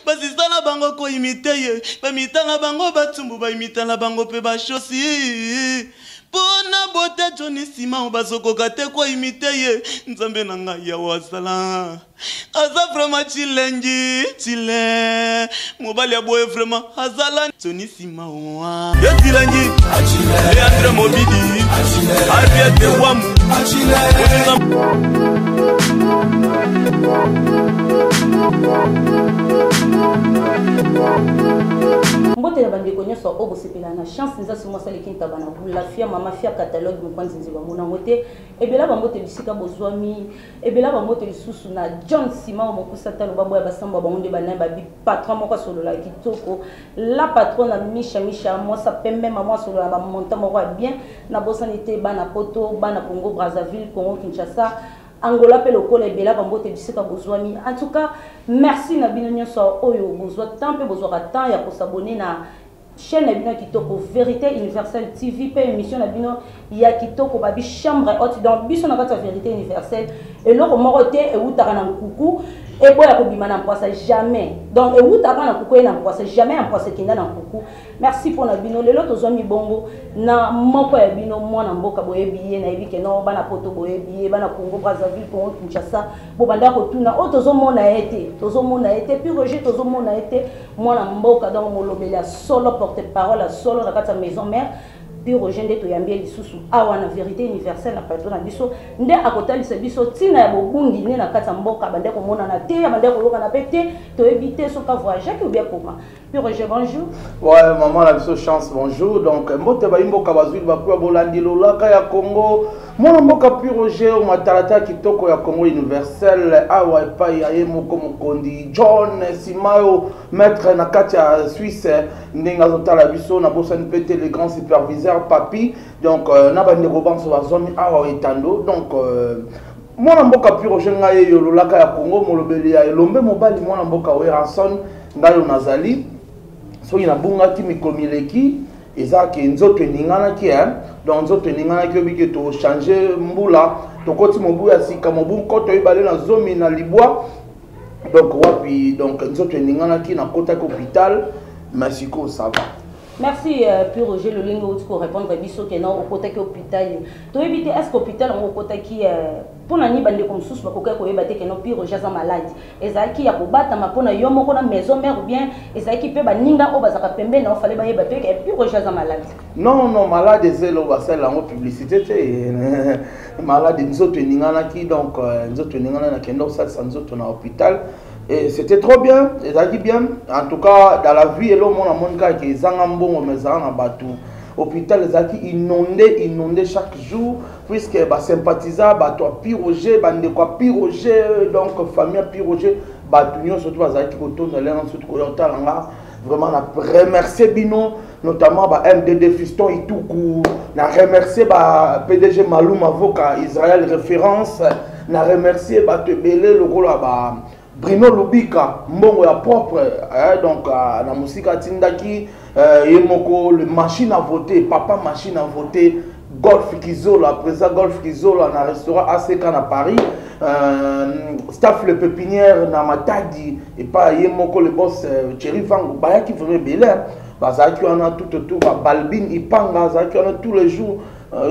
basista na bango ko imite ye bamita na bango batumbu baimita na bango pe bashosi pona bote Johnny Simao basokoka te ko imite ye nzambe na ngai ya wasala aza vraiment chile mobali ya boye vraiment azala Johnny Simao yo tilangi Leandre Mobidi Ariete Wamu mbote ya bandi konyo so obo sepela na chance nza sumo sali kinta bana la fia mama fia catalogue mo kwanzi nziba mona ngote ebela ba mbote bisika bozwami ebela ba mbote lisusu na John Simao mo kusata lo babo ya basamba ba nde bana ba bi patron moko solo la kitoko la patronne Misha moi ça pembe maman solo la ba monta moko bien na bosanité bana poto bana Congo Brazzaville Congo Kinshasa Angola pe lokola ebela bambote bisika bozwami. En tout cas, merci na bino nyonso oyo bozwa temps pe bozwa temps ya ko s'abonner na chaîne na bino kitoko Vérité Universelle TV pe émission na bino ya kitoko babi chambre haute donc biso na kata Vérité Universelle et loko moko te e utaka na kuku et boya ko bima na mposa jamais donc e utaka na kuku e na mposa jamais en mposa kinda na kuku. Merci pour na bino lelo tozwami bongo na moko ya bino mwana mboka boyebiye na ebike no bana poto boyebiye bana Congo Brazzaville Congo Kinshasa bo banda ko tuna o tozomona ete puis Roger tozomona ete mwana mboka donc molobela solo porte-parole à solo na kata maison mère puis Roger nde toyambie lisusu awa na Vérité Universelle na patron na biso nde akotalisa biso tina ya bobungi ne na kata mboka bande ko mona na te bande ko loka na pete to éviter so ka voyager ou bien comment. Puis Roger bonjour. Ouais maman la biso chance bonjour donc mbote ba imboka bazwi ba kwa bolandi lolaka ya Congo mwana mboka puis Roger o matalata kitoko ya Congo Universelle awa pa ya yemoko mokondi John Simao maître na kati ya Suisse ndinga zotala biso na bosani pete le grand superviseur papi donc na bande ko banso bazomi awa etando donc mwana mboka puis Roger ngaye yololaka ya Congo molobeli ya elombe mobali mwana mboka Werason ngayo nazali soki na bungaki mikomileki ezaki nzoto eninganaki donc nzoto eninganaki obiki to changer mbula tokoti mobu ya sika mobu nkoto ebale na zomi na libwa donc wapi donc nzoto eninganaki na kotaki hôpital mais siko ça va. Merci puis Roger le lingo pour répondre à biso que non au côté que hôpital to éviter est-ce que hôpital on côté qui pour nani bande comme sous ba koka ko ebate que non puis Roger za malade ezaki ya kobata mapona yo moko na maison mère ou bien ezaki pe ba ninga o bazaka pembe na fallait ba ebate que puis Roger za malade non malade zelo ba sala en publicité malade nzoto ningana ki donc nzoto ningana na kendo ça nzoto na hôpital. Et c'était trop bien, et ça dit bien. En tout cas, dans la vie, l'homme a mon gars qui est zangambon, mais zangambon batou. Hôpital, les acquis inondé chaque jour, puisque bah sympathisant, bah toi Piroger, bande quoi Piroger, donc famille Piroger, bah tout surtout les acquis autour de l'air ensuite vraiment na remercier Bino, notamment bah MDD Fiston Itoukou, na remercier bah PDG Maloum avocat Israël référence, na remercier bah te belé le gros là bah Bruno Lubika, mbongo ya propre, donc na musika tindaki, yemoko le machine à voter, papa machine à voter, Golf Kizola, présent Golf Kizola, na restaurant ACK à Paris, staff le pépinière na Matadi, et pas yemoko le boss Thierry Fangou, bah qui vraiment belé, bah ça qui en a tout autour, bah Balbin Ipanga, ça qui en a tous les jours,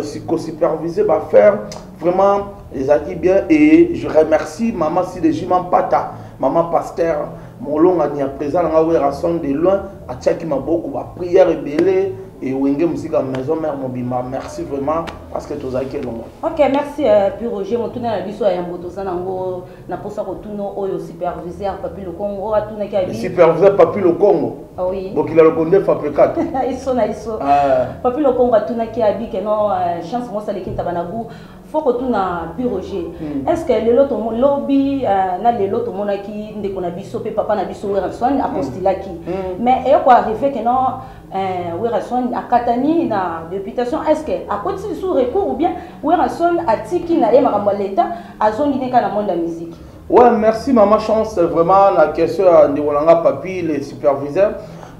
supervisé, bah faire vraiment. Les acquis bien et je remercie maman Sidéjiman Pata, maman pasteur, mon long a dit à présent dans la raison de loin, à Tchaki m'a beaucoup, ma prière est belle et Wenge musique à maison mère Mobima. Merci vraiment parce que tu as été long. Ok, merci puis Roger, mon tourné à la biso à Yamboto Sanango, n'a pas ça retourno au superviseur Papi le Congo, à tourner qui superviseur Papi le Congo. Ah oui. Donc il a le Condé Fapé 4. Ils sont. Papi le Congo a tourné qui a dit que non, chance moi ça les quitte à Banagou. Faut que tout na puis Roger. Est-ce que les lots au lobby na les lots au monaki de qu'on a biso papa na biso Werason apostolaki. Mais et quoi arrivé que non Werason a Katani na députation est-ce que à côté sous recours ou bien Werason a tiki na makambo l'état a zongi ne kana monde la musique. Ouais, merci maman chance vraiment la question de Rolanga Papi les superviseurs.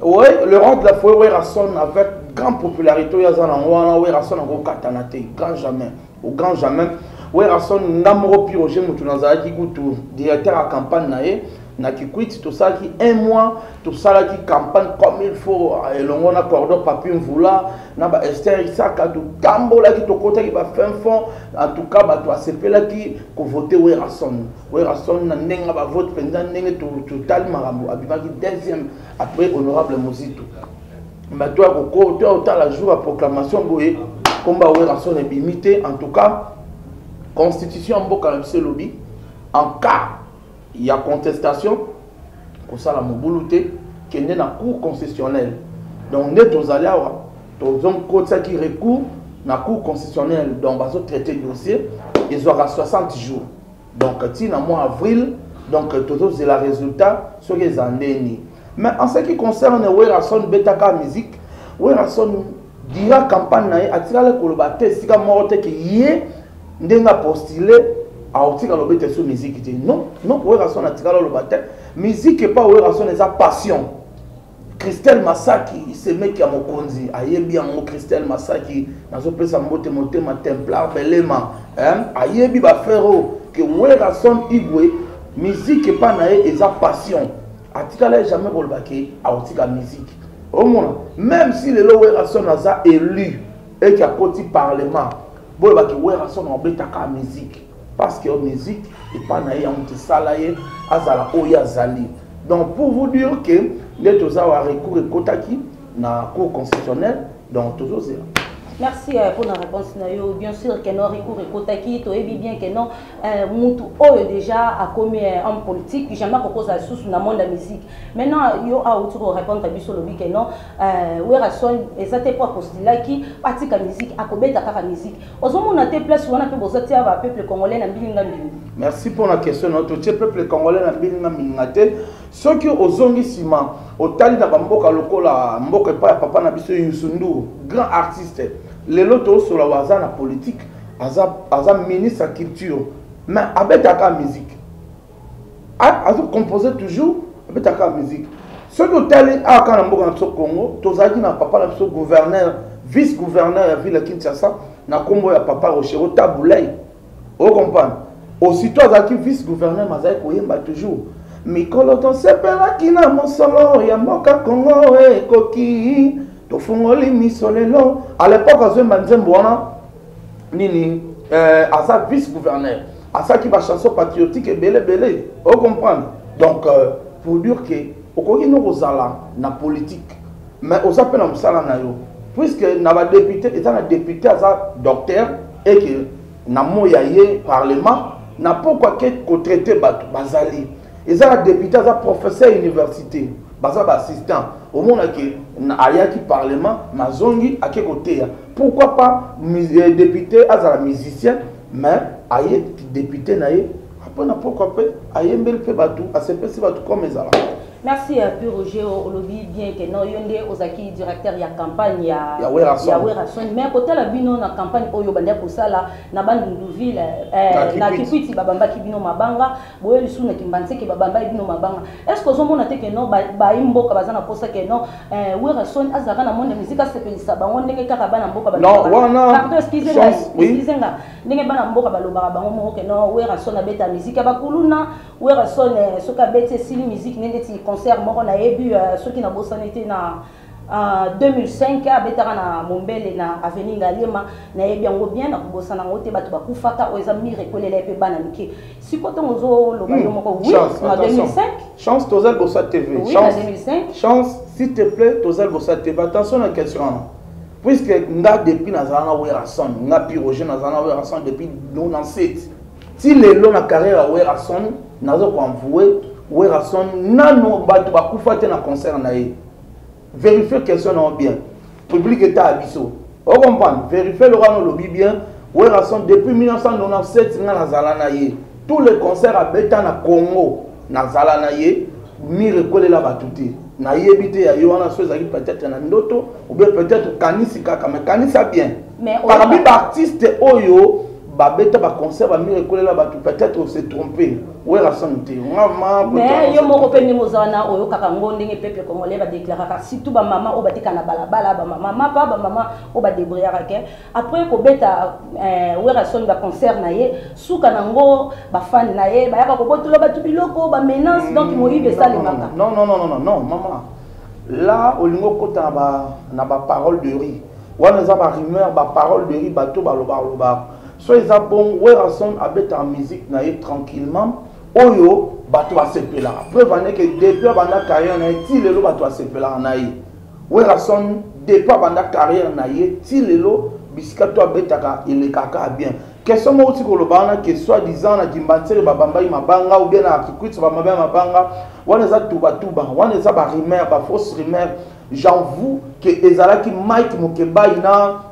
Ouais, le roi de la foi Werason avec grande popularité yazana wana Werason ngo katanate grand jamais. Au grand jamais Werason namoro Piroger mutunazaki kutu directeur à campagne nae na Kikwit tout ça qui un mois tout ça qui campagne comme il faut et l'on a cordon papier voula na ba Esther Isaka tout tambola qui to côté qui va faire fond en tout cas ba to ACP là qui ko voter Werason na nenga ba vote pendant nenga total marambo abima qui deuxième après honorable Mozito ba to ko to la jour à proclamation boye combat Werason est limité en tout cas constitution mboka le lobby en cas il y a contestation pour ça la mobilité qui est dans la cour constitutionnelle. Donc nous tous allés tous hommes qui recours dans la cour constitutionnelle donc bazo traiter le dossier ils auront 60 jours. Donc si dans le mois avril donc tous c'est le résultat sur les années. Mais en ce qui concerne Werason Betaka musique Werason dira campagne na atira le kolobate sika morte qui yé ndenga postulé a otika lobete sur musique non Werason atira le lobate musique et pas Werason les passion. Christelle Masaki c'est mec qui a mokonzi ayebi en Christelle Masaki nazo pesa mbote motema templar belema ayebi ba frero que Werason igwe musique et pas nae et passion atika la jamais kolobake a otika musique au moins même si le Werason a élu et qui a côté parlement bon bah que Werason en betaka musique parce que la musique et pas naïe en salaye azala oya zali. Donc pour vous dire que les tous avoir recours et kotaki na cour constitutionnelle donc toujours c'est. Merci pour la réponse. Bien sûr que non recours et kotaki to ebi bien que non mutu oyo déjà a commis en politique jamais propose à sous na monde la musique. Maintenant yo a autour répondre à biso lobi que non Werason ezate pas postulat qui pratique la musique a kobeta ka musique. Ozomo na te place wana pe bozati aba peuple congolais na bilinga mbili. Merci pour la question. Notre peuple congolais na bilinga mbili. Ce qui ozongi sima otali na bamboka lokola mboka pa papa na biso Yusundu grand artiste. Les lotos sur la waza la politique, aza ministre de la culture, mais avec la musique. Aza composé toujours avec la musique. Ce que tu as quand on Congo, tu as dit na papa la gouverneur, vice-gouverneur de la ville de Kinshasa, na Congo ya papa Rochero Taboulay. Vous comprenez? Aussitôt tu as dit vice-gouverneur, mais tu as toujours. Mikolo ton sepela kina mosolo ya mboka Congo e koki. Tofungoli misolelo à l'époque à Nzembo wana nini asa vice-gouverneur asa qui va chanson patriotique et belé on comprend donc pour dire que okoki no kozala na politique mais osape na musala na yo puisque na ba député et na député asa docteur et que na moya ye parlement na pourquoi que traiter bazali et ça député asa professeur université baza assistant au monde qui aya qui parlement mazongi à quel côté pourquoi pas député azala musicien mais aye député naie après na pourquoi pas aye mbel pe batu ACPC batu comme ezala. Merci Pur Roger Olobi bien que non yonde ozaki directeur ya campagne ya Werason mais côté la bino na campagne oyo bande ko sala na Bandundu ville na Kikwiti babamba ki bino mabanga boye lisu na Kimbanse ki babamba bino mabanga est-ce que ozomona te que non ba imboka bazana posa que non Werason azaka na monde musique asepelisa bango ndenge kaka bana mboka ba non wana pardon excusez-moi ndenge bana mboka baloba bango mo que non Werason abeta musique abakuluna Werason soka bete sili musique ndenge ti concert moko na yebi ceux qui na bosanité na 2005 abetaka na Mombele na avenue Ngaliema na yebi yango bien na bosana ngote batu bakufaka oza mire kolela pe bana mike sikoto ngozo loba yo moko oui en 2005 chance Tozel Bossa TV oui en 2005 chance s'il te plaît Tozel Bossa TV attention à la question puisque nga depuis nazana Werason nga Roger nazana Werason depuis 97 si les longs na carrière Werason nazo ko envoyer Werason nano batu bakufa te na concert na ye vérifier question non bien public état abiso on comprend vérifier le rano lobby bien Werason depuis 1997 nga nazala na ye tous les concerts à beta na Congo nazala na ye mi rekolela batuté na yebite ya yo wana chose peut-être na ndoto ou bien peut-être kanisi kaka mais kanisa bien parmi artiste oyo babeta ba concert ba mire kolela ba peut-être se tromper ouais la santé mais yo moko pe ni mozana oyo kaka ngondenge pepe congolais ba déclarer surtout ba maman o ba tikana balabala ba maman pa ba maman o ba débrouiller ke après ko beta ouais la son ba concert na ye suka nango ba fan na ye ba yaka ko botulo ba tubiloko ba menace donc moyibe ça les maka non maman là olingo kota na ba parole de riz wana za ba rumeur ba parole de riz bato ba loba so eza bon werason abeta en musique na ye tranquillement oyo bato basepela preuve ane que depuis abanda carrière na ye ti lelo bato basepelaka na ye werason depuis abanda carrière na ye ti lelo bisika to abetaka elekaka bien question mo uti koloba wana que soit disant na dimbantere babambai mabanga ou bien na kikwitsa bamabaya mabanga wana eza tuba wana eza ba rumeur ba fausse rumeur j'avoue que ezalaki Mike Mukebai na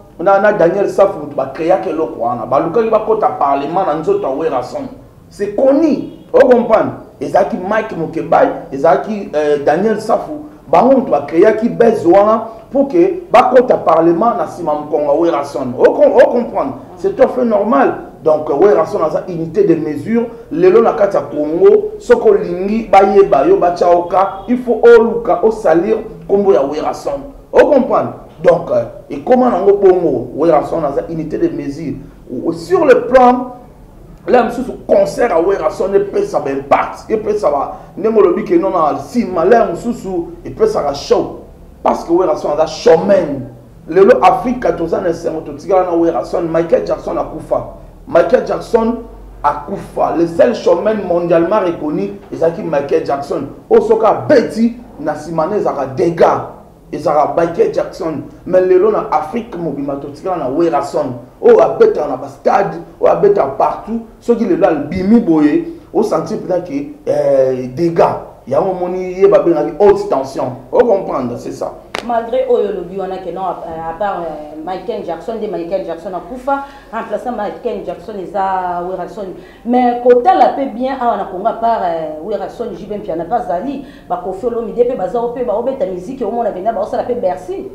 Daniel Safu mutu ba créa ke loko wana ba lukaki ba kota parlement na nzoto werason c'est connu on comprend ezaki Mike Mukebai ezaki Daniel Safu bango mutu ba créa ki besoin pour que ba kota parlement na sima mkonga werason on comprend c'est tout à fait normal donc werason a une unité de mesure lelo na kati ya Congo soko lingi ba yeba yo ba chaoka il faut oluka o salir kombo ya werason on comprend. Donc, et comment on a une unité de mesure sur le plan, là, je suis concert à Werason, et puis ça va impact, et puis ça va, n'est-ce que non, si malheur, et puis ça va show, parce que Werason a un showman. Le Afrique 14 ans, c'est un Werason, Michael Jackson a Koufa. Michael Jackson a Koufa. Le seul showman mondialement reconnu, c'est Michael Jackson. Osoka Betty, Nassimane, Zara Dega. Ezara Michael Jackson mais lelo na Afrique mobima totika na werason o abeta na ba stade o abeta partout soki lelo albimi boye o sentir peut-être que dégâts ya moni ye ba benga haute tension on comprendre c'est ça malgré oyo lobi wana que non à part Michael Jackson a kufa remplaçant Michael Jackson eza werason mais côté la peu bien a na konga par werason jibem piana pas zali ba kofolo mi depe bazao pe ba obeta musique au monde benda ba osala pe Bercy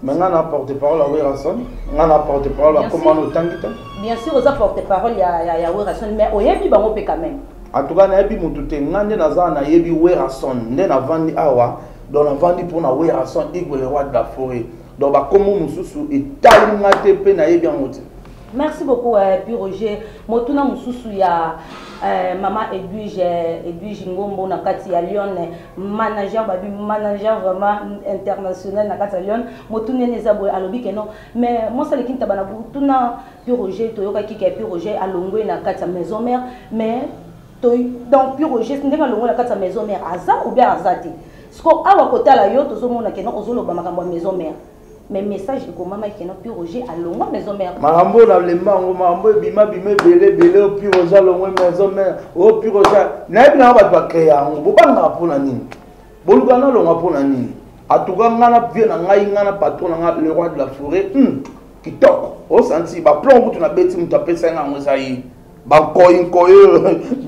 mais on a porte-parole à werason on a porte-parole à comment otangita bien sûr on a porte-parole ya werason mais oyebi bango pe quand même en tout cas na yebi mutute ngande naza na yebi werason nde na vandi awa donc on vend pour na werason Igwe le roi de la forêt donc ba komo mususu et talinga te pe na yebi en merci beaucoup puis Roger motuna mususu ya maman Edwige Ngombo na kati ya Lyon manager vraiment international na kati ya Lyon motuna nezabo alobi que non mais moi ça lekinta bana tuna puis Roger toyoka kika puis Roger alongwe na kati ya maison mère mais donc puis Roger ndenge alongwe na kati ya maison mère aza ou bien azati ce qu'on a à côté là yo tozomona que non ozolo ba makambo maison mère mais message de comment que non puis Roger alongwa maison mère makambo na lembango makambo bima belé puis Roger alongwa maison mère o puis Roger na bina ba ba créer ngo bobanga pona nini bolukana longa pona nini atuka ngana vie na ngai ngana patron na le roi de la forêt kitoko o senti ba plan butu na beti mutapesa ngamo sai Bankoy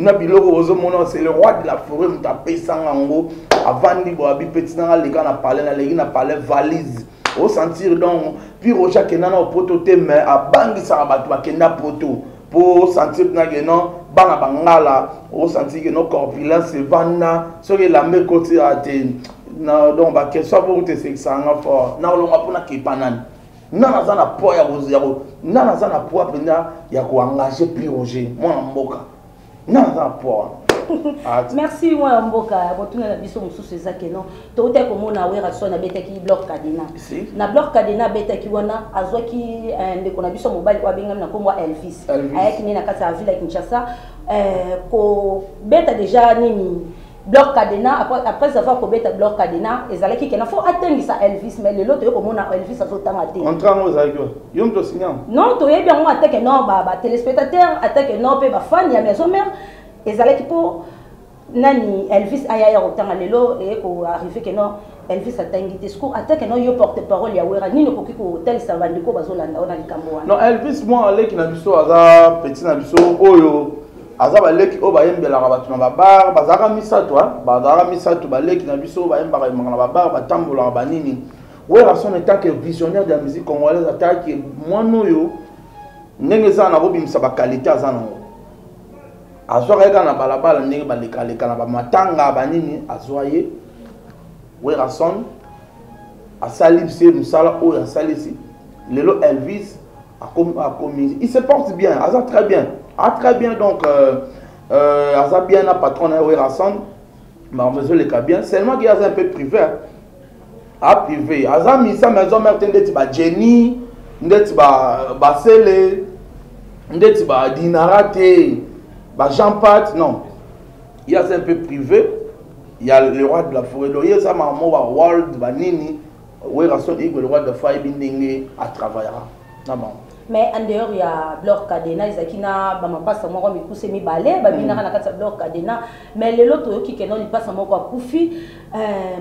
na biloko ozomona c'est le roi de la forêt mutapesa ngango avant di bo abi petit na leka na parler na leki na parler valise au sentir donc puis Roger kenana au poto te mais a bangi sa batu bakenda poto pour sentir na que non bana bangala au sentir que non corpulence vana so que la me côté a te na donc ba que soit pour te sexanga fort na longa pona ke panani nana zana po ya ko nana zana po apenda ya ko engager puis Roger mwana mboka nana zana po merci moi mboka botuna na biso mususu ezake non to te ko mona werason na betaki bloc cadena na bloc cadena betaki wana azwaki ndeko na biso mobali wa benga na komwa Elvis ayaki ni na kata ville ya Kinshasa ko beta déjà nini bloc cadena après avoir ko beta bloc cadena ezalaki que na faut atteindre ça Elvis mais le lot ko mona Elvis azotanga te entramo ezaki yom to signal non to yebi ngo attaque non ba téléspectateur attaque non pe ba fan ya maison mère ezalaki po nani Elvis aya rotanga lelo et ko arrivé que non Elvis atangi te sco attaque non yo porte-parole ya wera nini ko kiko tel savandiko bazolanda ona likambo wana non Elvis moi aleki na biso aza petit na biso oyo aza baleki o bayembela batu na babar bazaka misato bazaka misato baleki na biso bayembaka na babar batambola banini wera son état que visionnaire de la musique congolaise attaque moi noyo ndenge za na bobimisa ba qualité azana azwa ka na balabala ndenge baleka na ba matanga banini azwaye Werason asali se musala o asalisi lelo Elvis a commis il se porte bien aza très bien donc aza bien na patron na Werason mais on veut le cas bien seulement qu'il y a un peu privé a privé aza misa maison mère ndeti ba Jenny ndeti ba Sele ndeti ba Dinarate ba Jean-Pat non il y a un peu privé il y a le roi de la forêt donc il y a ça maman ba world ba nini Werason et le roi de la forêt bindenge à travaillera na bon mais en dehors il y a bloc cadena izakina ba mapasa moko mikuse mi balé ba binaka na kata bloc cadena mais le loto qui keno li pasa moko akufi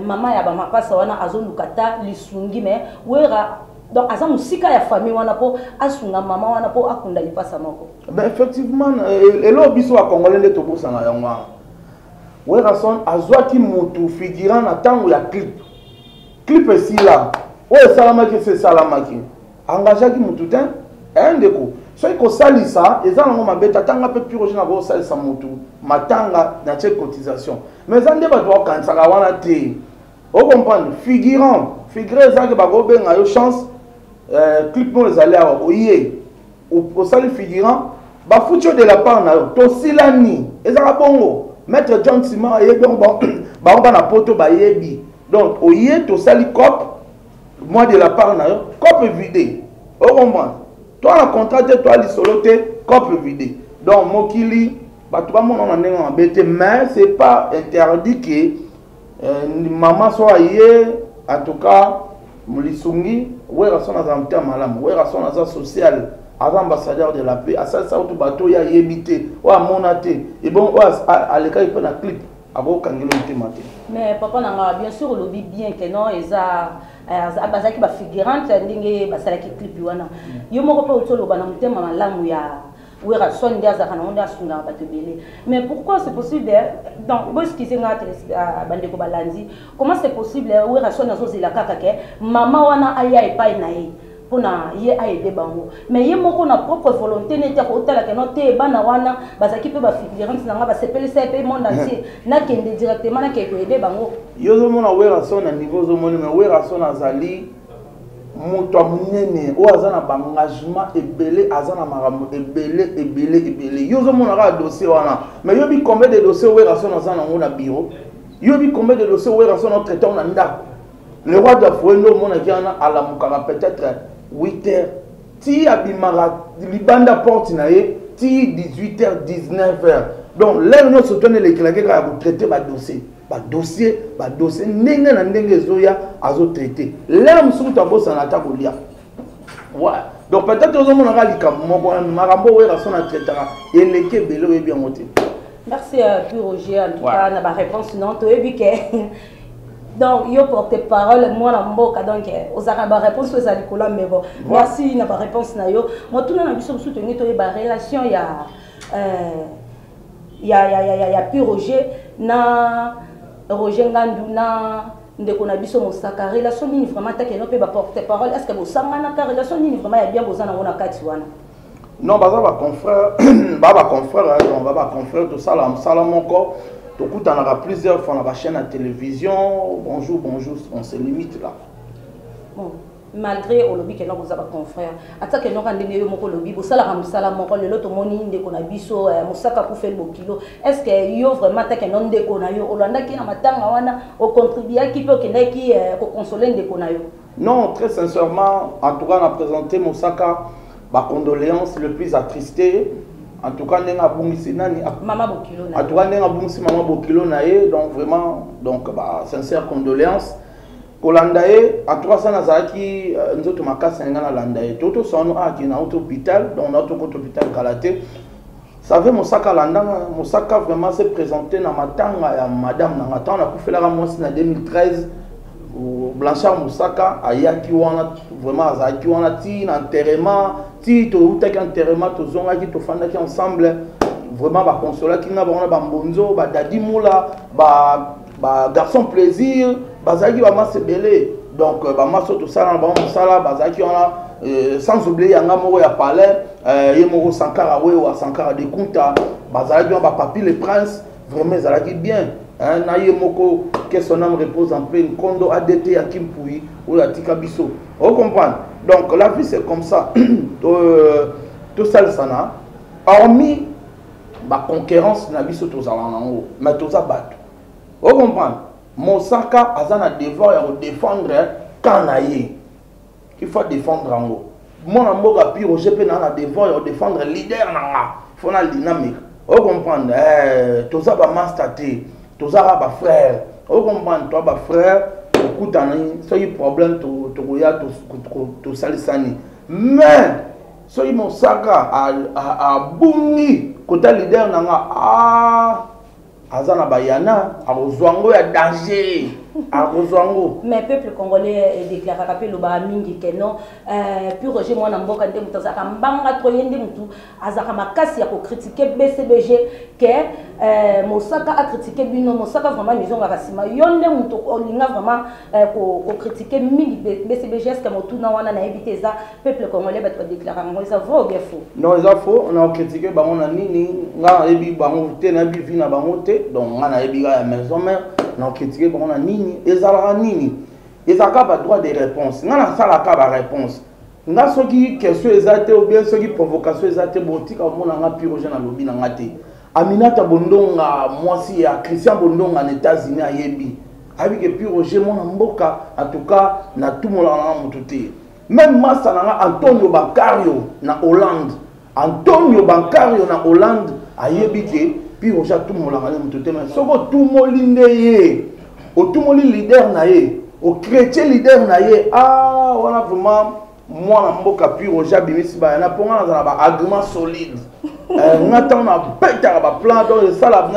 mama ya ba mapasa wana azolukata lisungi mais wera donc aza musika ya famille wana po asunga mama wana po akunda li pasa moko ben effectivement et lo biso a congolais le tobo sana yangwa Werason azwaki mutu figurant na tango ya clip ici là o salamaki c'est salamaki engagaki mutu ten ndeko so ko salisa eza nango mabeta tanga pe piro jina ko salisa mutu matanga na che cotisation mais ande ba doit kansaka wana te o comprendre figurant eza ke ba go benga yo chance clip mo ezali awa oye o sali figurant ba fucho de la part na yo to silani eza bongo maître John Sima yebi ba na poto ba yebi donc oye to sali cop moi de la part na yo cop vidé o comprendre toi la contrat toi li soloté cop vidé donc mokili ba to ba mona na ndenge mabete mais c'est pas interdit que maman soit yé en tout cas mulisungi Werason azamta malam Werason aza social as ambassadeur de la paix, à ça, ça, tout bateau, il y a évité, ou à monaté, et bon, à l'écart, il peut un clip, à vos kanguelo maté. Mais papa, bien sûr, le lobby bien que non, et ça, bazaki ba figurante, ndenge basalaki clip wana. Yo moko pe otolo bana mutema malamu ya Werason ndiaza kana onda sunga bato belé. Mais pourquoi c'est possible donc moi ce qui c'est ngate bandeko balanzi, comment c'est possible Werason azozela kaka ke mama wana aya epai na ye. Pona ye aide bango mais ye moko na propre volonté n'était ko tala que no te bana wana bazaki pe ba figurante nanga ba sepele pe monde entier na kende directement na ke ko aider bango yo zo mona Werason na niveau zo mona mais Werason azali moto munene o azana ba engagement ebele azana marambo ebele yo zo mona ka dossier wana mais yo bi combien de dossiers Werason azana ngona bureau yo bi combien de dossiers Werason no traité on anda le roi de Fuendo mona kiana ala mukaka peut-être 8h ti abimara libanda porte na ye ti 18h 19h donc là nous se donne les claquer pour traiter ba dossier ndenge na ndenge zoya azo traiter là musu ta bossa na ta kolia ouais donc peut-être aux hommes on a likambo marambo Werason na traitera eleke belo e bien monté merci puis Roger en tout cas na ba réponse non to ebi ke donc yo porte-parole moi na mboka donc aux arabes réponse aux alikola mais bon merci na ba réponse na yo moi tout na biso soutenir to ba relation ya puis Roger na Roger Nganduna ndeko na biso mosaka relation ni vraiment ta ke no pe ba porte-parole est-ce que vous sangana ka relation ni vraiment ya bien bozana ngona kati wana non baza ba confrère donc ba confrère tout ça là mon corps. Tout coup, on aura plusieurs fois dans la chaîne à télévision. Bonjour, on se limite là. Bon, malgré au lobby que nous avons confrère, attaque que nous avons dit que nous lobby, ça la ramsala mon le lot moni de konabiso, musaka pour faire le kilo. Est-ce que yo vraiment attaque non de konayo, Olanda qui na matanga wana au contribuer qui peut qui consoler de konayo. Non, très sincèrement, en tout cas, on a présenté Musaka, ma condoléance le plus attristé. En tout cas, on a bungisi nani Maman Bokilo na. En tout cas, on a bungisi Maman Bokilo na ye, donc vraiment, donc sincère condoléance. Kolandaye, en tout cas, ça n'a zaki nous autres makasa ngana landaye. Toto sono a qui na hôpital, donc notre hôpital Kalaté. Savez Musaka Landanga, Musaka vraiment s'est présenté dans matanga ya madame na matanga na kufela ka mwasi na 2013. Blanchard Musaka ayaki wana vraiment azaki wana ti na enterrement ti to utaki enterrement to zonga ki to fanda ki ensemble vraiment ba consola ki na ba mbonzo ba dadi mula ba garçon plaisir bazaki ba masebele donc ba maso to sala ba mosala bazaki wana sans oublier yanga moko ya palais Yemoko Sankara Wewa, Sankara de Kunta, Bazalaki bien, Papi le Prince, vraiment Zalaki bien. Na Yemoko, que son âme repose en paix, Kondo ADT Hakim Pouy, ou la Tikabiso. Vous comprenez? Donc la vie c'est comme ça. Tout ça, ça n'a. Hormis la concurrence, na biso tous en mais tous à battre. Vous comprenez? Mosaka a un devoir de défendre quand il faut défendre en haut. Mon amour a pu Roger Pénal a devoir de défendre le leader nanga. Il faut la dynamique. Vous comprenez? Tous ça va m'installer. Tous ça va frère. Vous comprenez? Toi va frère. Écoute, soyez problème tout ça mais soyez Mosaka a boumi côté leader nanga Azana Bayana, à Rozwango, à danger, à Rozwango. Mais le peuple congolais est déclaré rappel au Bamingi que non, puis Roger Mwanamboka de Moutazaka, Mbanga Troyende Moutou, Azaka Makasi a critiqué BCBG, que Mosaka a critiqué Bino, Mosaka vraiment maison Garasima, Yonde Moutou, Olinga vraiment critiqué Mingi BCBG, est-ce que Moutou n'a pas évité ça, peuple congolais va être déclaré, ça vaut ou bien faux? Non, ça faux, on a critiqué Bangon Nini, on a ébi Bangon Tenabi Vina Bangote. Donc on a ébi la maison mère, on a critiqué Bangon Nini, et ça la Nini. Et ça n'a pas droit de réponse. On a ça la pas réponse. On a ceux qui question exacte ou bien ceux qui provocation exacte, botique au monde on a pu rejoindre le lobby n'angate. Aminata Bondonga, moi si à Christian Bondonga en États-Unis à Yebi. Avec et puis Roger Mboka, en tout cas, na tout le monde en moutoté. Même Massa na Antonio Bancario na Hollande. Antonio Bancario na Hollande a Yebi que puis Roger tout le monde en moutoté. Mais ce que tout le monde l'indé, au tout le monde leader na ye, au chrétien leader na ye, ah, on a vraiment. Moi, je suis un peu Roger Bimisi, il y a un argument solide. On attend un plan, donc ça, la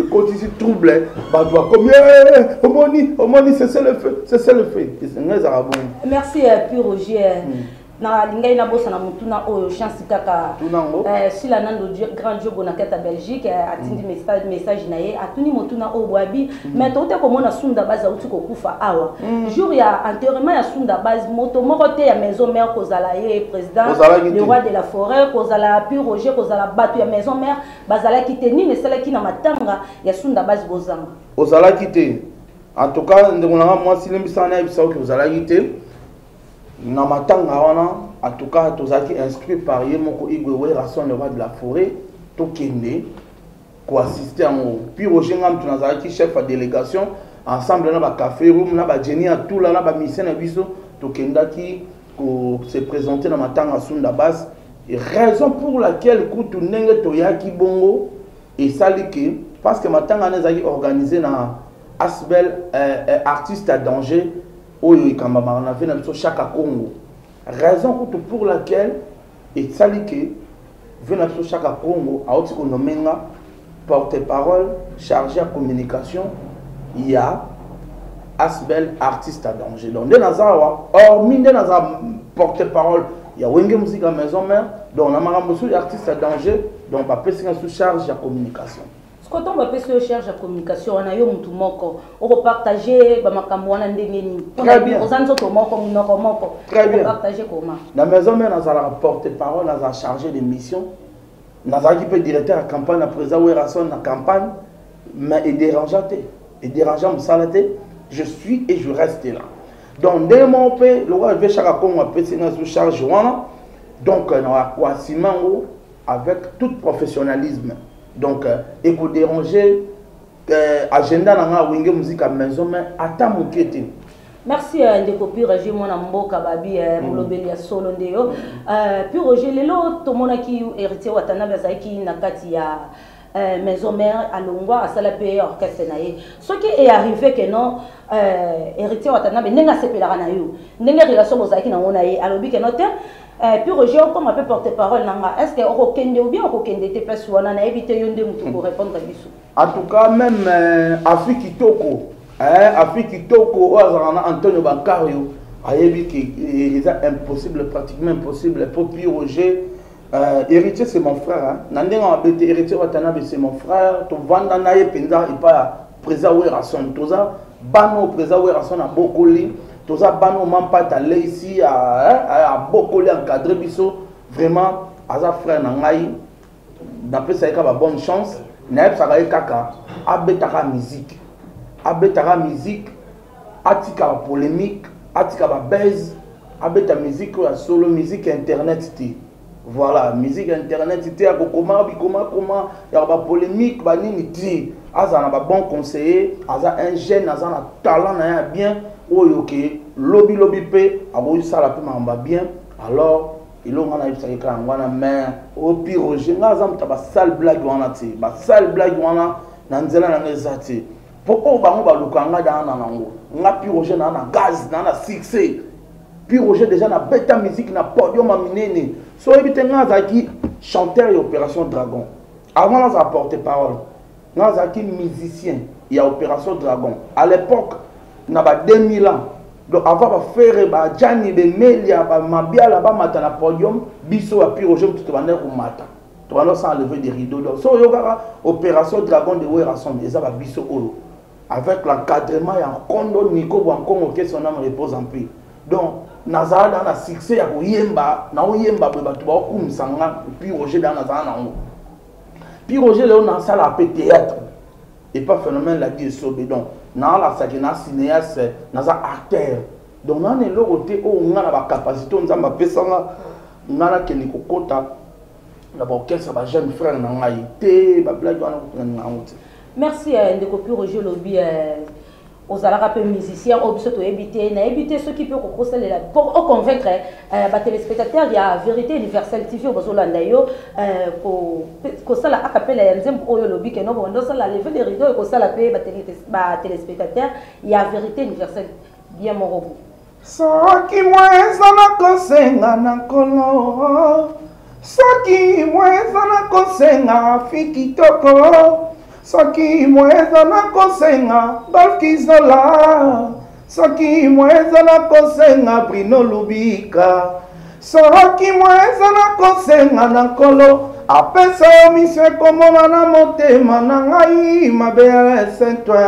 continue trouble. C'est le feu, c'est le feu. Merci, puis Roger. Na lingai na bossa na mutuna o chance kaka si la nando grand job na kata Belgique atindi message na ye atuni mutuna o boabi mais tote ko mona sunda base uti ko kufa awa jour ya enterrement ya sunda base moto moko te ya maison mère kozala ye président le roi de la forêt kozala puis Roger kozala batu ya maison mère bazala kiteni ne sala kina matanga ya sunda base bozanga ozala kité en tout cas ndengona moi silembisana ibisa ko ozala kité na matanga wana en tout cas tozaki inscrit par Yemoko Igwe Rasson le roi de la forêt to kende ko assister en puis Roger Ngam tunazaki chef de délégation ensemble na ba café room na ba Jenny à tout là na ba mission na biso to kendaki ko se présenter na matanga sunda base et raison pour laquelle kutu nenge to yaki bongo et salike parce que matanga nezaki organisé na Asbel artiste à danger. Oyo Kambama on a fait dans chaque Congo. Raison pour laquelle et salike vient dans chaque Congo a aussi nomenga porte-parole chargé à communication il y a Asbel artiste à danger. Donc de Nazawa hormis de Nazawa porte-parole il y a Wenge musique à maison mère donc on a marambosu artiste à danger donc pas passer sous charge à communication. Quand on va passer charge à communication, on a eu tout moko, on va partager, bah makamwana ndengeni. Très bien. Aux ans autres moko, moko. Très bien. Partager comment? La maison mère nous a porte-parole, nous a chargé de mission, nous a équipé directeur à campagne, à présent où Rasson la campagne, mais il dérangeant salaté, je suis et je reste là. Donc dès mon père, le roi veut chaque Congo a passé sous charge donc on a quoi simango avec tout professionnalisme. Donc, il faut déranger agenda dans la musique à maison, mais attends mon kété. Merci de copier Roger Mwanamboka babi mulobeli ya solo ndeyo. Puis Roger lelo to mona ki héritier watanabe zaiki nakati ya maison mère à Longwa à Salapé orchestre naé. Ce qui est arrivé que non héritier watanabe nenga sepelaka na yo. Nenga relation bozaki na wona ye alobi que non puis Roger, comme un peu porte-parole, est-ce que vous avez ou bien vous avez des personnes qui ont évité de répondre à ça? En tout cas, même Afrique Kitoko, Antonio Bancario, a dit qu'il est impossible, pratiquement impossible. Pour puis Roger, héritier c'est mon frère. Nandéga abété héritier Watanabe c'est mon frère. To vanda naye penza et pas président Werasson. Toza bano président Werasson a beaucoup li. Toza bano mampata ici à beaucoup encadré biso vraiment aza frère na ngai napesa ye kaka bonne chance nayebisaka ye kaka abetaka musique atika ba polémique atika ba base abeta musique ya solo musique internet ti voilà musique internet ti ya kokoma bikoma ya ba polémique ba nini ti aza na ba bon conseiller aza un jeune aza na talent na ya bien oyo ke lobby pe aboyi sala pe mamba bien alors ilonga na yebisaka kaka ngwana mais au pire Roger nga aza muta ba sale blague wana ti ba sale blague wana na nzela na ngeza ti pourquoi bango balukanga dana nango nga pi Roger na gaz na succès pi Roger déjà na beta musique na podium a minene so ebite nga zaki chanteur et Opération Dragon avant là ça porter parole nga zaki musicien et Opération Dragon à l'époque na ba 2000 ans donc avant ba faire ba Jani be Melia ba Mabiala ba mata na podium biso a pi Roger tout bande ko mata to bande sans lever des rideaux donc so yo kaka Opération Dragon de Wera ensemble eza ba biso olo avec l'encadrement et en kondo Nico Wankongo que son âme repose en paix. Donc, Nazara dans la succès à Oyemba, na Oyemba, tu vas au Sanga, puis Roger dans Nazara. Puis Roger, là, on a ça la théâtre. Et pas phénomène la dit sauvé. Donc, dans la sakina cinéaste, Nazara acteur. Donc, on a le côté où on a la capacité, on a ma pesanga, on a la Keniko Kota, d'abord, quel ça va jeune frère, on a été, ma blague, on a merci Ndeko Pi Roger Lobby aux alarape musiciens au biso to éviter ceux qui peuvent pour convaincre les téléspectateurs il y a Vérité Universelle TV au Bazolanda yo ko sala akapela ya nzembo oyo Lobby que no bondo sala lever les rideaux et ko sala pe ba téléspectateurs il y a Vérité Universelle bien mon robot soki mweza na kosenga na kolo soki mweza na kosenga fikitoko Soki mweza na kosenga Golf Kizola Soki mweza na kosenga Bruno Lubika Soki mweza na kosenga na kolo Apesa omiswe komona na motema na ngai mabele sentwe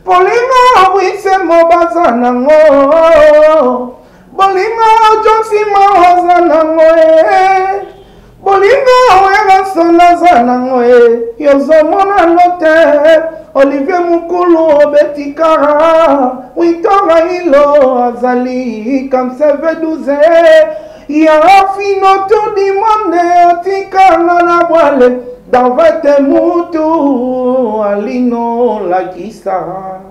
Polingo wise mobaza na ngo Bolingo jonsi mawaza na ngo Bolingo wega sona zanango yozomona note Olivier Mukulu betikara Witora ilo azali kamseve duze Ya fino tout dimande otikana na bwale Davete mutu alino la kisa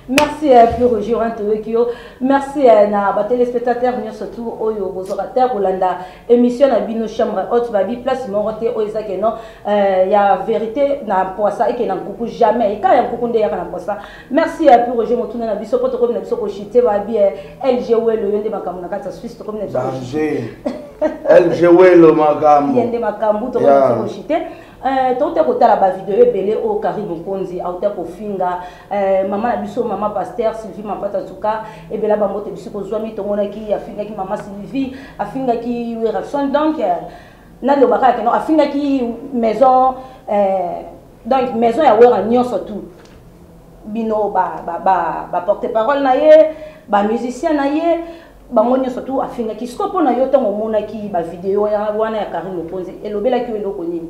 Merci Pi Roger Antowekio. Merci na ba téléspectateurs venir surtout oyo bozorateur Olanda émission na bino chambre haute babi place moroté oisa que non ya vérité na poisa et que na kuku jamais quand ya kuku nde ya na poisa. Merci Pi Roger motuna na biso poto comme na biso ko chité babi LGW le yende makambo na kata Suisse to comme na biso danger LGW le makambo yende makambo to comme na biso ko chité Tote kotala ba vidéo belé au Karim Konzi auta ko finga maman na biso maman pasteur Sylvie Mapata tuka et bela ba moto biso ko zwami to mona ki afinga ki maman Sylvie afinga ki Werason donc na lo baka que non afinga ki maison donc maison ya wera nyonso tout bino ba porte parole na ye ba musicien na ye bangonyo surtout afinga ki scopo na yo tango mona ki ba vidéo ya wana ya Karim Konzi elobela ki eloko nini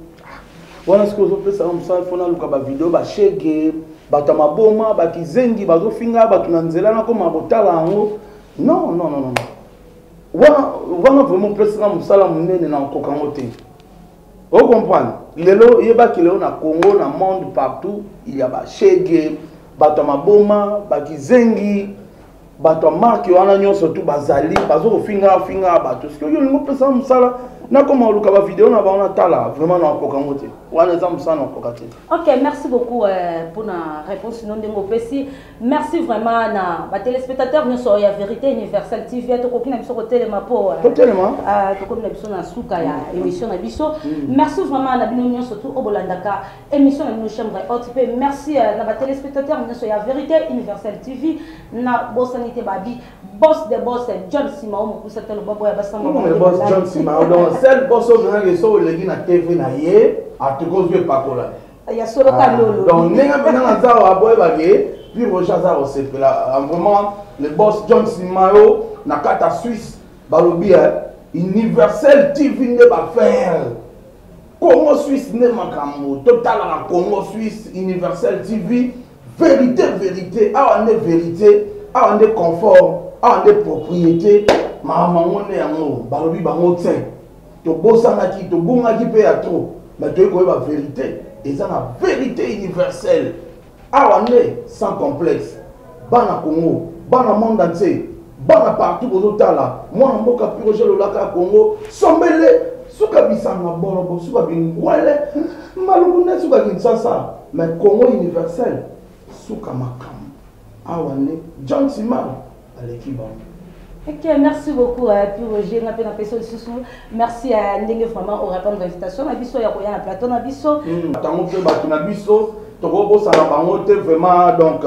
wana siku zopesa msala fona luka ba video ba shege bata maboma ba kizengi bazofinga batu na nzela na koma botala ngo non wana vraiment presque msala munene na kokango te o comprendre lelo yeba kileo na Congo na monde partout il y a ba shege bata maboma ba kizengi bata marque wana nyonso tout bazali bazo finga batu siku yo ngo pesa msala na koma luka ba video na ba ona tala vraiment na kokango te wana za msala na kokate. OK, merci beaucoup pour la réponse non dengo pesi. Merci vraiment na ba téléspectateurs nous sur ya Vérité Universelle TV to kokina biso ko telema po totalement to kokina biso na suka ya émission na biso. Merci vraiment na bino nyonso surtout obolandaka émission na bino chambre haute pe merci na ba téléspectateurs nous sur ya Vérité Universelle TV na bosanité babi boss de boss John Simao mo kusata lo babo ya basamba le boss John Simao donc seul boss au grand so legi na TV na ye a te cause pakola ya solo kalolo donc nenga bena za wa boy bagé puis Roger za o sepela vraiment le boss John Simao na kata Suisse balobi Universel TV ne va faire. Congo Suisse ne makambo. Total à Congo Suisse, Universel TV. Vérité, vérité. Ah, on est vérité. Ah, on est confort. Ah, on est propriété. Maman, on est en haut. Balobi, bango, tiens. To bossanaki, to bungaki pe à trop. Mais tu es la vérité. Et ça, la vérité universelle. Ah, on est sans complexe. Bana Congo, bana monde entier. Bana partout aux otala. Moi, on m'a pu rejoindre le lac Congo. Sombele. Souka bisanga borobo, souka bingwele, malubune souka kinsasa, mais Congo universel, souka makam, awane, John Simon, à l'équipe. Ok, merci beaucoup à Roger, merci à Ndenge vraiment au répondre à l'invitation. Nabiso ya koya na plateau Nabiso. Tango pe batu Nabiso, to robo sana bangote vraiment donc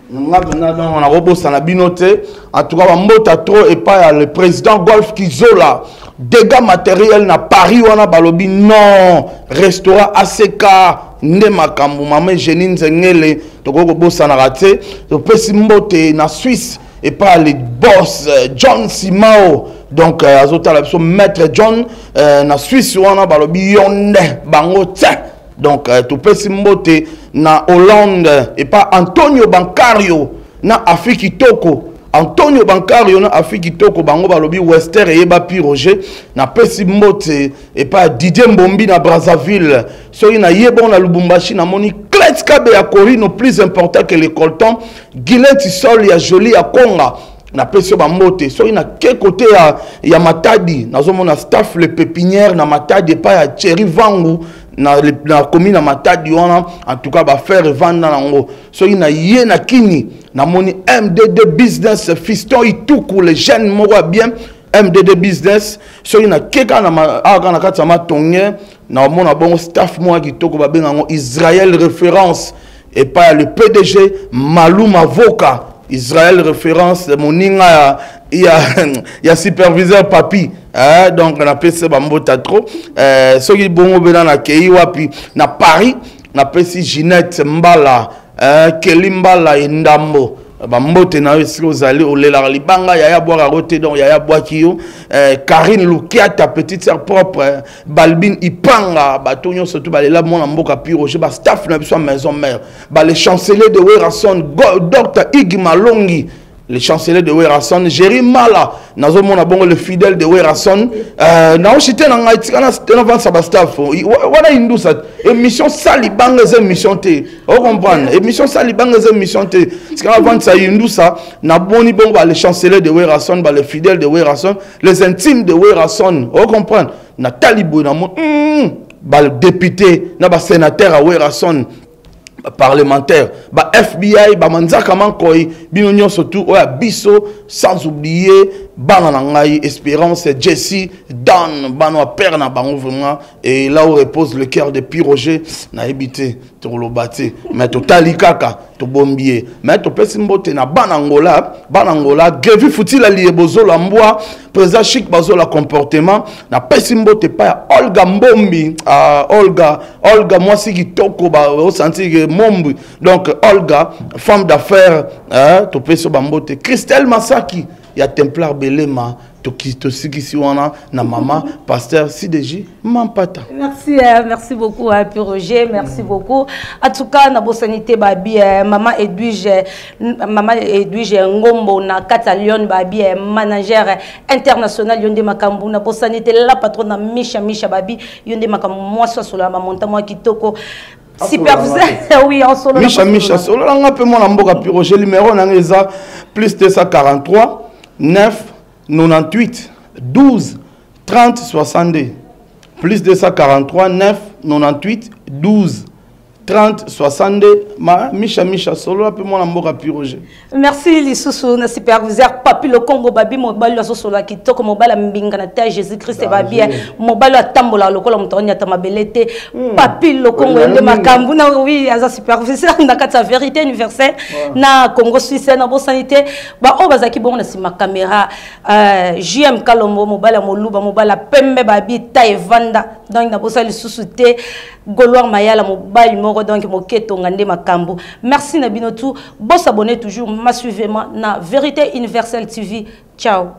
on a rebossé la binote. En tout cas, on trop et pas le président Golf Kizola. Dégâts matériels na Paris ou na balobi non. Restaurant ACK ne makambu maman Jenine Zengele. To rebossé na raté. To pesi mbote na Suisse et pas les boss John Simao. Donc azota la maître John na Suisse ou na balobi yonde bangote. Donc to pesi mbote na Hollande et pas Antonio Bancario na Afrique Toko. Antonio Bancario na Afrique Toko bango balobi Wester et Eba Roger na pesi mbote et pas Didier Mbombi na Brazzaville. So na yebon na Lubumbashi na moni Kletskabe ya Corino plus important que le colton. Guilet Sol ya Joli ya Konga na pesi mbote. So na ke côté ya Matadi na zomona staff le pépinière na Matadi et pas ya Thierry Vangu na commune Matadi wana en tout cas ba faire vendre nango so ina ye na kini na moni MDD business fiston ituku les jeunes moko bien MDD business so ina keka na aga na kati ma tonge na mona bon staff moi kitoko ba benga Israël référence et pas le PDG Malou Mavoka Israël référence moninga il y a superviseur papi donc on a pc bambota trop ceux qui bongo bena na kei wapi na Paris na pc Ginette Mbala Kelly Mbala Ndambo bambote na esi ozali olela libanga ya boire roté donc ya boaki yo Karine Lukiata petite sœur propre Balbine Ipanga batonyo surtout balela mona mboka pi Roger ba staff na biso maison mère ba le chancelier de Werason Dr Ig Malongi le chancelier de Werason Jerry Mala nazo mona bongo le fidèle de Werason na ochite na ngai tikana na vansa ba staff wana indusa émission salibanga ze émission te on comprendre émission salibanga ze émission te tikana vansa indusa na boni bongo ba le chancelier de Werason ba le fidèle de Werason les intimes de Werason on comprendre na talibo na mo ba le député na ba sénateur à Werason parlementaire, ba FBI, ba manzaka mankoi, binonyo surtout, oya biso, sans oublier, bananangai, Espérance, Jessie, Dan, banoa père na bango vraiment, et là où repose le cœur de Roger, na habité, to lo bate, mais to talikaka, to bombier, mais to pesimbote na banangola, grevi fouti la lié bozo la mboa, président chic bazo la comportement, na pesimbote pa Olga Mbombi, Olga, moi si qui toko, ba, au senti que Mombi, donc Olga, femme d'affaires, to peso bambote, Christelle Masaki, il y a Templar Belema, to wana na mama pasteur CDJ Mampata. Merci beaucoup Pi Roger, merci beaucoup. En tout cas na bosanité babi maman Edwige Ngombo na Catalion babi manager international yonde makambu na bosanité la patronne na Misha babi yonde makambu moi so sur la monta moi kitoko superviseur oui en solo Misha solo nga pe mon mboka Pi Roger numéro na ngeza plus 243 9 98 12 30 62 plus 243 9 98 12 30 62 Misha solo un peu mon amour à Pi Roger. Merci Lissoussou na superviseur Papi le Congo babi mobile so solo kitoko mobile mbinga na ta Jésus Christ babi mobile tambola lokola mutoni atamabelete Papi le Congo ende makambu na oui as superviseur na kata vérité universelle na Congo Suisse na bosanité ba o bazaki bon na sima caméra JM Kalombo mobile moluba mobile pembe babi taevanda donc na bosa Lissoussou te Goloire Mayala mobile donc moketo ngande makambu. Merci na binotou. Boss abonné toujours massivement na Vérité Universelle TV. Ciao.